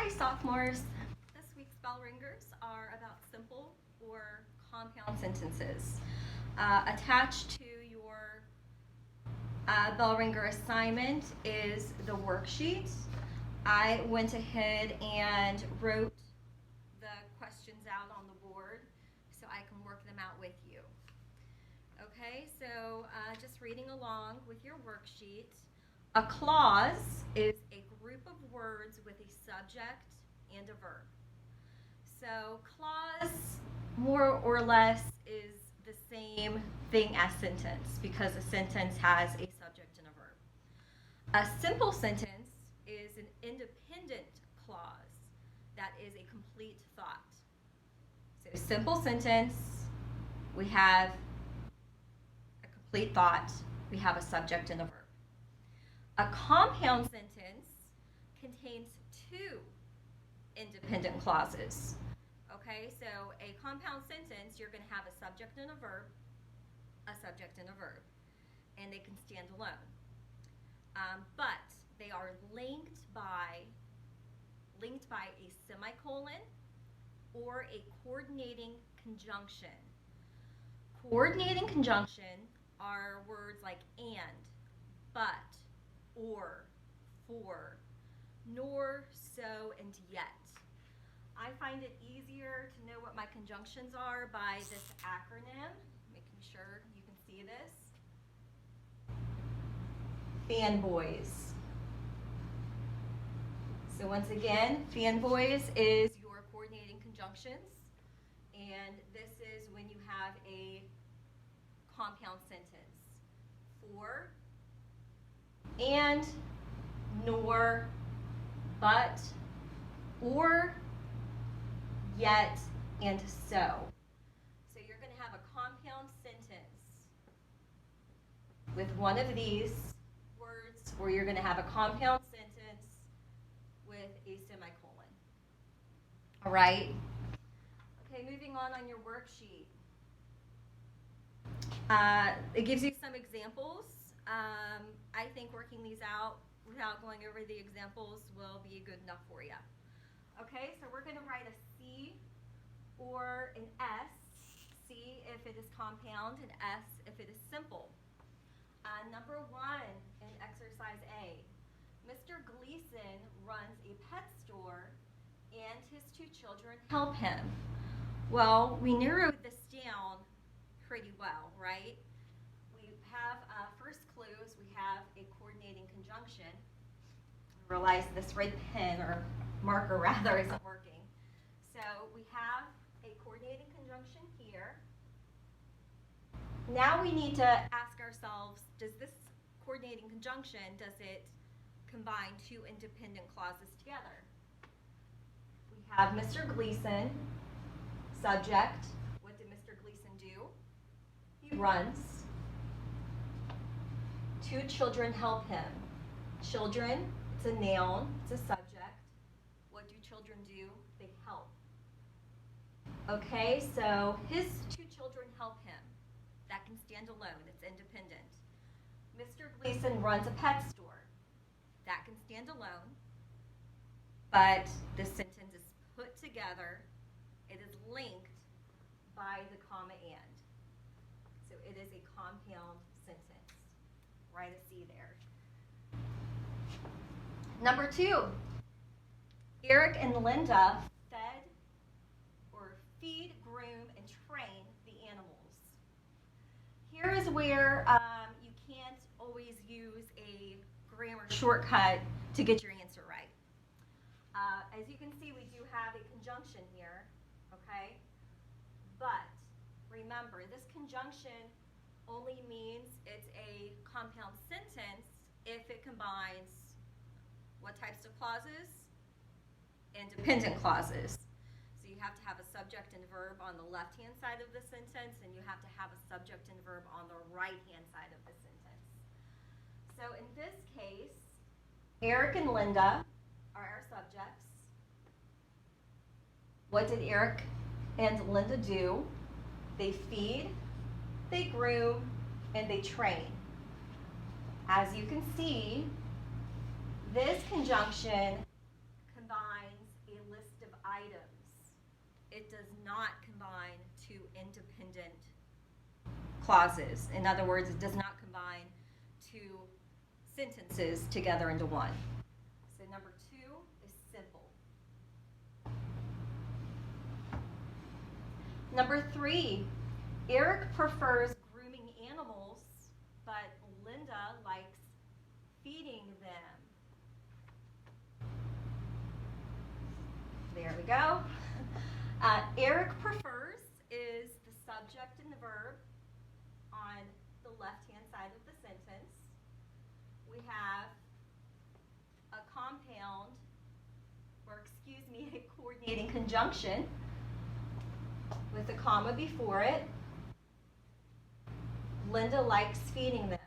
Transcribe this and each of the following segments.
Hi, sophomores. This week's Bellringers are about simple or compound sentences. Attached to your Bellringer assignment is the worksheet. I went ahead and wrote the questions out on the board so I can work them out with you. Okay, so just reading along with your worksheet. A clause is a group of words with a subject and a verb. So clause, more or less, is the same thing as sentence because a sentence has a subject and a verb. A simple sentence is an independent clause that is a complete thought. So simple sentence, we have a complete thought, we have a subject and a verb. A compound sentence contains two independent clauses. Okay, so a compound sentence, you're going to have a subject and a verb, and they can stand alone. But they are linked by a semicolon or a coordinating conjunction. Coordinating conjunction are words like and, but, or, for, nor, so, and yet. I find it easier to know what my conjunctions are by this acronym, making sure you can see this. Fanboys. So once again, fanboys is your coordinating conjunctions, and this is when you have a compound sentence. For, and, nor, but, or, yet, and so. So you're going to have a compound sentence with one of these words, or you're going to have a compound sentence with a semicolon. All right? Okay, moving on your worksheet. It gives you some examples. I think working these out without going over the examples will be good enough for you. Okay, so we're going to write a C or an S. C if it is compound and S if it is simple. Number 1 in exercise A. Mr. Gleason runs a pet store and his 2 children help him. Well, we narrowed this down pretty well, right? We have first clues, we have a coordinating conjunction. I realize this red pen or marker rather isn't working. So we have a coordinating conjunction here. Now we need to ask ourselves, does this coordinating conjunction, does it combine 2 independent clauses together? We have Mr. Gleason, subject. What did Mr. Gleason do? He runs. 2 children help him. Children, it's a noun, it's a subject. What do children do? They help. Okay, so his 2 children help him. That can stand alone, it's independent. Mr. Gleason runs a pet store. That can stand alone, but the sentence is put together. It is linked by the comma and. So it is a compound sentence. Write a C there. Number 2, Eric and Linda feed, groom, and train the animals. Here is where you can't always use a grammar shortcut to get your answer right. As you can see, we do have a conjunction here, okay? But remember, this conjunction only means it's a compound sentence if it combines what types of clauses? Independent clauses. So you have to have a subject and verb on the left-hand side of the sentence, and you have to have a subject and verb on the right-hand side of the sentence. So in this case, Eric and Linda are our subjects. What did Eric and Linda do? They feed, they groom, and they train. As you can see, this conjunction combines not combine two independent clauses. In other words, it does not combine two sentences together into one. So number 2 is simple. Number 3, Eric prefers grooming animals, but Linda likes feeding them. There we go. Eric prefers is the subject and the verb on the left-hand side of the sentence. We have a compound, or excuse me, a coordinating conjunction with a comma before it. Linda likes feeding them.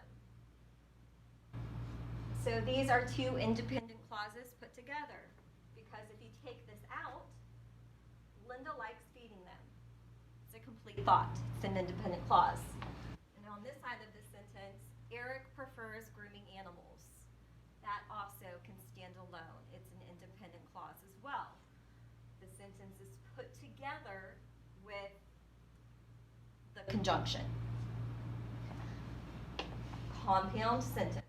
So these are two independent clauses put together, because if you take this out, Linda likes feeding them. It's a complete thought. It's an independent clause. And on this side of the sentence, Eric prefers grooming animals. That also can stand alone. It's an independent clause as well. The sentence is put together with the conjunction. Compound sentence.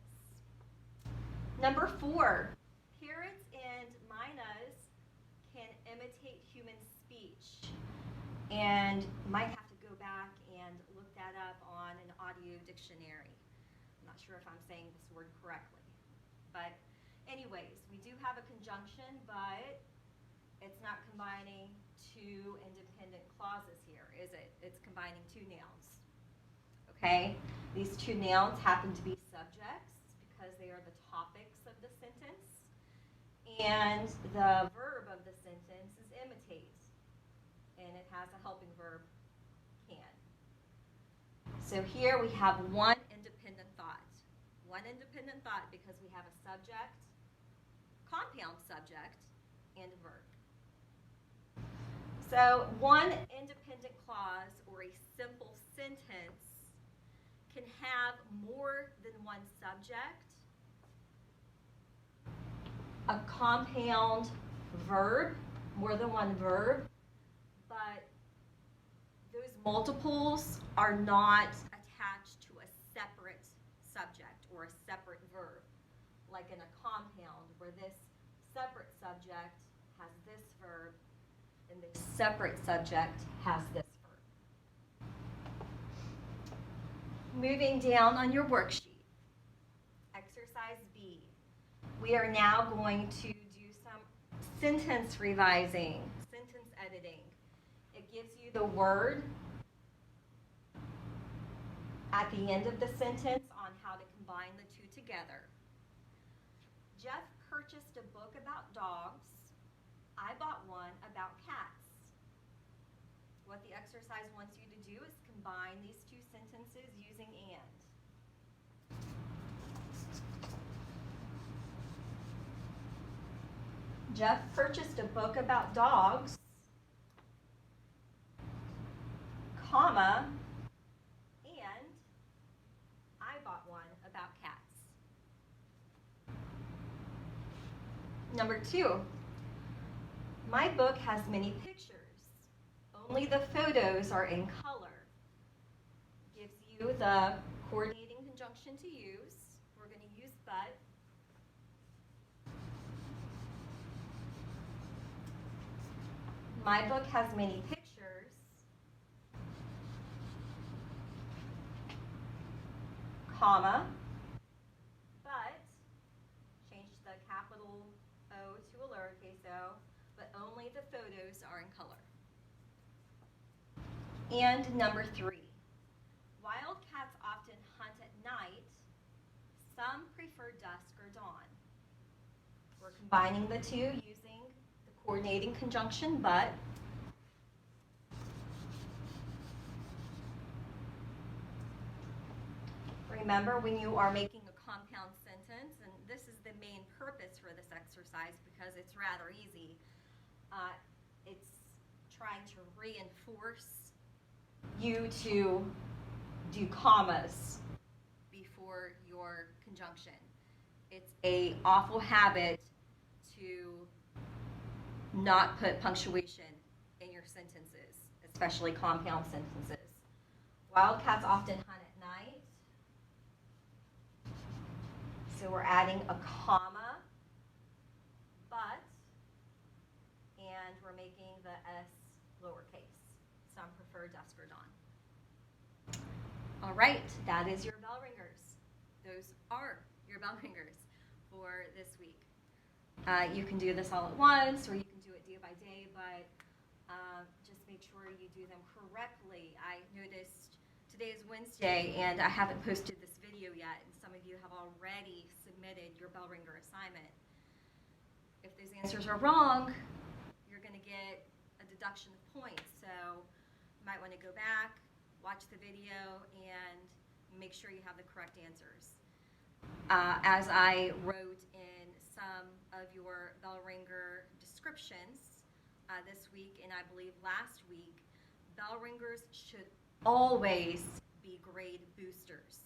Number 4, parrots and mynas can imitate human speech. And you might have to go back and look that up on an audio dictionary. I'm not sure if I'm saying this word correctly. But anyways, we do have a conjunction, but it's not combining two independent clauses here, is it? It's combining two nouns. Okay? These two nouns happen to be subjects because they are the topics of the sentence. And the verb of the sentence is imitate. And it has a helping verb, can. So here we have one independent thought. One independent thought because we have a subject, compound subject, and a verb. So one independent clause or a simple sentence can have more than one subject, a compound verb, more than one verb, but those multiples are not attached to a separate subject or a separate verb, like in a compound where this separate subject has this verb and this separate subject has this verb. Moving down on your worksheet, exercise B. We are now going to do some sentence revising, sentence editing. It gives you the word at the end of the sentence on how to combine the two together. Jeff purchased a book about dogs. I bought one about cats. What the exercise wants you to do is combine these two sentences using and. Jeff purchased a book about dogs, comma, and I bought one about cats. Number 2, my book has many pictures. Only the photos are in color. Gives you the coordinating conjunction to use. We're going to use but. My book has many pictures, comma, but, change the capital O to a lowercase o, but only the photos are in color. And number 3, wildcats often hunt at night. Some prefer dusk or dawn. We're combining the two using the coordinating conjunction but. Remember, when you are making a compound sentence, and this is the main purpose for this exercise because it's rather easy, it's trying to reinforce you to do commas before your conjunction. It's an awful habit to not put punctuation in your sentences. especially compound sentences. Wildcats often hunt at night. So we're adding a comma, but, and we're making the S lowercase. Some prefer dusk or dawn. All right, that is your Bellringers. Those are your Bellringers for this week. You can do this all at once, or you can do it day by day, but just make sure you do them correctly. I noticed today is Wednesday, and I haven't posted this video yet, and some of you have already submitted your Bellringer assignment. If those answers are wrong, you're going to get a deduction of points, so you might want to go back, watch the video, and make sure you have the correct answers. As I wrote in some of your Bellringer descriptions this week, and I believe last week, Bellringers should always be grade boosters.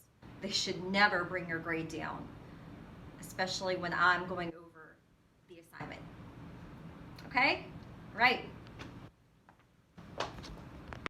They should never bring your grade down, especially when I'm going over the assignment. Okay? Right.